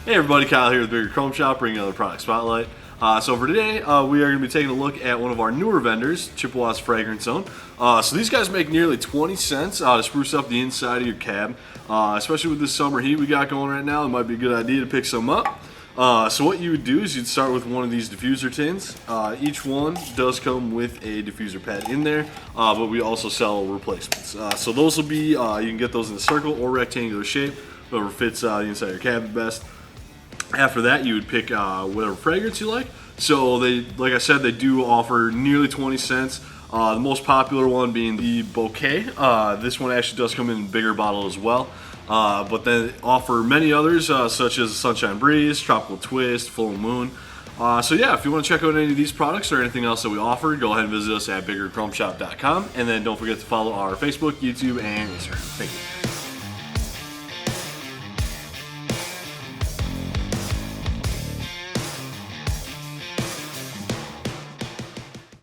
Hey everybody, Kyle here with Bigger Chrome Shop, bringing another product spotlight. So for today, we are going to be taking a look at one of our newer vendors, Chippewa Fragrant Zone. So these guys make nearly 20 cents to spruce up the inside of your cab. Especially with this summer heat we got going right now, it might be a good idea to pick some up. So what you would do is you'd start with one of these diffuser tins. Each one does come with a diffuser pad in there, but we also sell replacements. So those will be, you can get those in a circle or rectangular shape, whatever fits the inside of your cab the best. After that, you would pick whatever fragrance you like. So they, like I said, they do offer nearly 20 cents. The most popular one being the bouquet. This one actually does come in a bigger bottle as well. But they offer many others, such as Sunshine Breeze, Tropical Twist, Full Moon. So yeah, if you want to check out any of these products or anything else that we offer, go ahead and visit us at biggerchromeshop.com. And then don't forget to follow our Facebook, YouTube, and Instagram. Thank you.